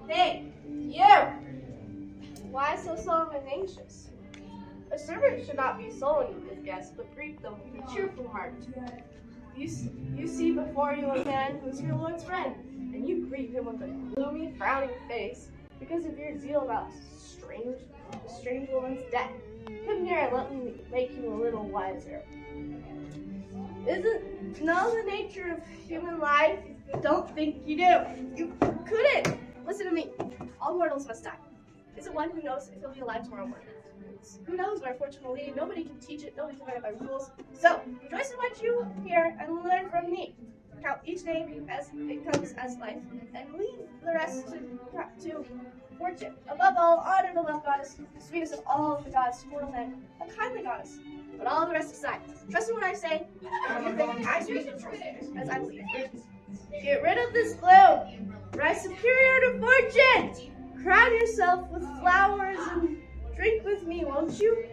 Hey, you! Why so solemn and anxious? A servant should not be sullen with guests, but greet them with a cheerful heart. You see before you a man who is your Lord's friend, and you greet him with a gloomy, frowning face because of your zeal about the strange woman's death. Come here and let me make you a little wiser. Isn't know the nature of human life? Don't think you do. You couldn't. Listen to me. All mortals must die. Is it one who knows if he'll be alive tomorrow morning? Who knows where fortune will lead? Nobody can teach it. Nobody can write it by rules. So, rejoice in what you hear and learn from me. Count each day as it comes as life, and leave the rest to fortune. Above all, honor the love goddess, the sweetest of all the gods to mortal men, a kindly goddess. But all the rest aside. Trust in what I say, and give them the eyes as I believe. Get rid of this gloom. Rise superior to fortune. Crown yourself with flowers and drink with me, won't you?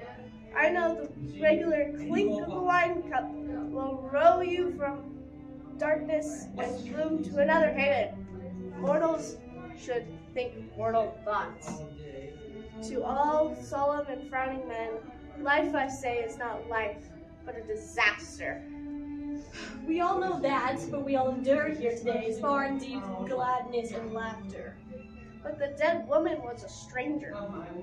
I know the regular clink of the wine cup will row you from darkness and gloom to another haven. Mortals should think mortal thoughts. To all solemn and frowning men, life, I say, is not life, but a disaster. We all know that, but we all endure here today is far and deep gladness and laughter. But the dead woman was a stranger.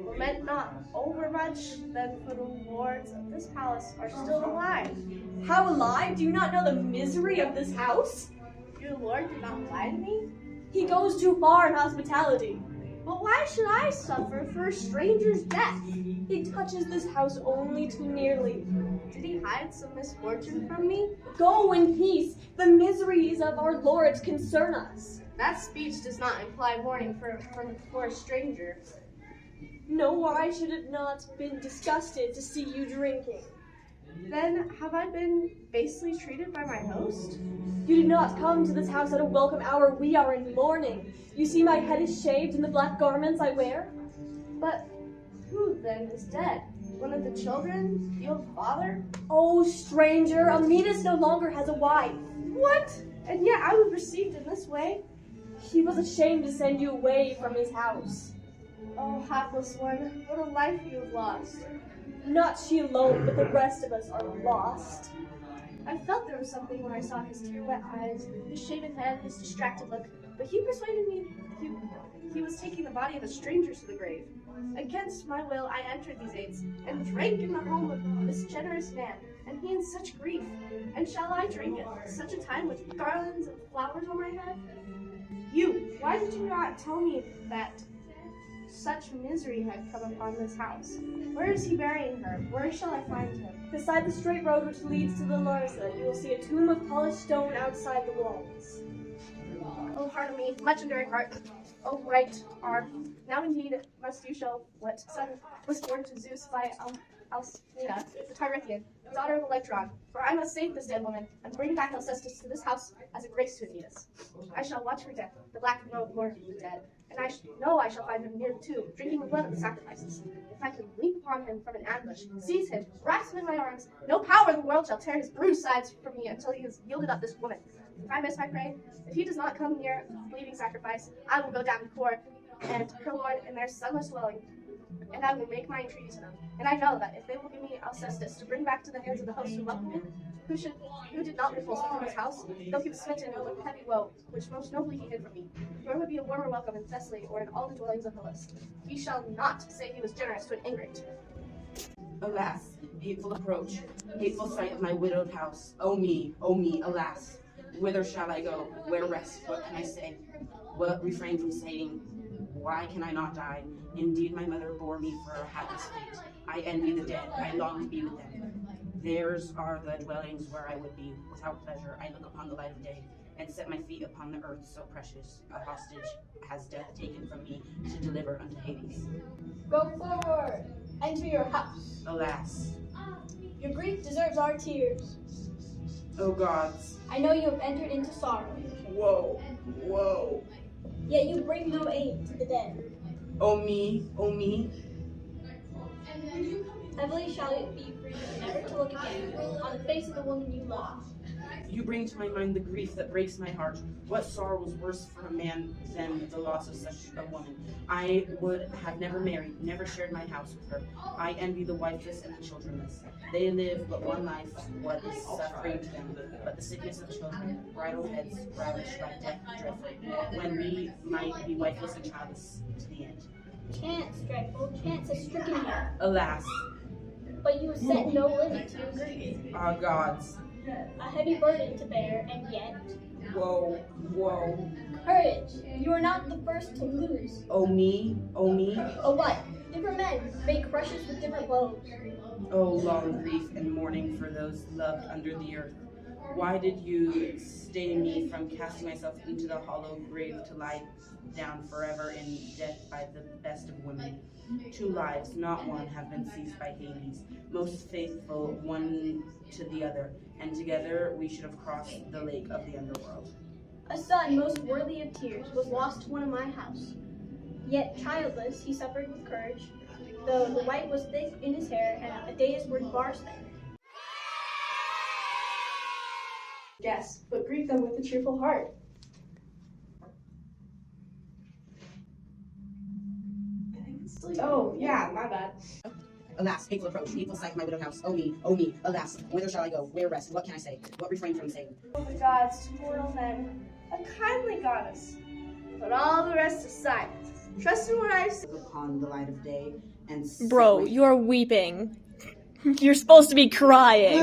Lament not overmuch, then for the lords of this palace are still alive. How alive? Do you not know the misery of this house? Your lord did not lie to me? He goes too far in hospitality. But why should I suffer for a stranger's death? He touches this house only too nearly. Did he hide some misfortune from me? Go in peace. The miseries of our lords concern us. That speech does not imply mourning for a stranger. No, why should it not been disgusted to see you drinking? Then have I been basely treated by my host? You did not come to this house at a welcome hour. We are in mourning. You see my head is shaved and the black garments I wear? But who then is dead? One of the children? The old father? Oh, stranger, Amidus no longer has a wife. What? And yet I was received in this way? He was ashamed to send you away from his house. Oh, hapless one, what a life you have lost. Not she alone, but the rest of us are lost. I felt there was something when I saw his tear-wet eyes, his shaven head, his distracted look, but he persuaded me he was taking the body of a stranger to the grave. Against my will, I entered these aids, and drank in the home of this generous man, and he in such grief. And shall I drink at such a time with garlands of flowers on my head? You, why did you not tell me that such misery had come upon this house? Where is he burying her? Where shall I find him? Beside the straight road which leads to the Larsa, you will see a tomb of polished stone outside the walls. Oh, heart of me, much enduring heart. Oh, right arm. Now indeed must you show what son was born to Zeus by Alcestis, the Tyrian, daughter of Electron. For I must save this dead woman, and bring back Alcestis to this house as a grace to Aeneas. I shall watch her death, the black robed lord of the dead, and I know I shall find him near the tomb, drinking the blood of the sacrifices. If I can leap upon him from an ambush, seize him, grasp him in my arms, no power in the world shall tear his bruised sides from me until he has yielded up this woman. If I miss my prey, if he does not come near bleeding sacrifice, I will go down to Kor and her lord in their sunless dwelling, and I will make my entreaty to them. And I know that if they will give me Alcestis to bring back to the hands of the host who welcomed me, who did not repulse me from his house, though he was smitten with heavy woe, which most nobly he hid from me, nor would be a warmer welcome in Thessaly or in all the dwellings of the list. He shall not say he was generous to an ingrate. Alas, hateful approach, hateful sight of my widowed house. Oh me, alas. Whither shall I go? Where rest? What can I say? What refrain from saying? Why can I not die? Indeed, my mother bore me for a hapless fate. I envy the dead. I long to be with them. Theirs are the dwellings where I would be. Without pleasure, I look upon the light of day, and set my feet upon the earth so precious. A hostage has death taken from me to deliver unto Hades. Go forward. Enter your house. Alas. Your grief deserves our tears. O gods. I know you have entered into sorrow. Woe. Yet you bring no aid to the dead. O me. Heavily shall it be for you never to look again on the face of the woman you love. You bring to my mind the grief that breaks my heart. What sorrow was worse for a man than the loss of such a woman? I would have never married, never shared my house with her. I envy the wifeless and the childrenless. They live but one life, what is suffering to them? But the sickness of children, bridal heads, ravished by death drift, when we might be wifeless and childless to the end. Chance, dreadful, chance has stricken you, Alas, but you have set no limit to your grief. our gods, A heavy burden to bear, and yet, woe, woe, courage, you are not the first to lose. oh me, oh me, Oh what? Different men make crushes with different blows. oh long grief and mourning for those loved under the earth. Why did you stay me from casting myself into the hollow grave to lie down forever in death by the best of women? 2 lives, not one, have been seized by Hades, most faithful one to the other, and together we should have crossed the lake of the underworld. A son most worthy of tears was lost to one of my house. Yet childless, he suffered with courage, though the white was thick in his hair, and a day's worth bars there. Yes, but greet them with a cheerful heart. Oh, yeah, my bad. Alas, hateful approach, hateful sight of my widowed house. Oh me, alas, whither shall I go? Where rest? What can I say? What refrain from saying? Oh, the gods to mortal men, a kindly goddess, but all the rest is silent. Trust in what I say. Upon the light of day and Bro, you're weeping. You're supposed to be crying.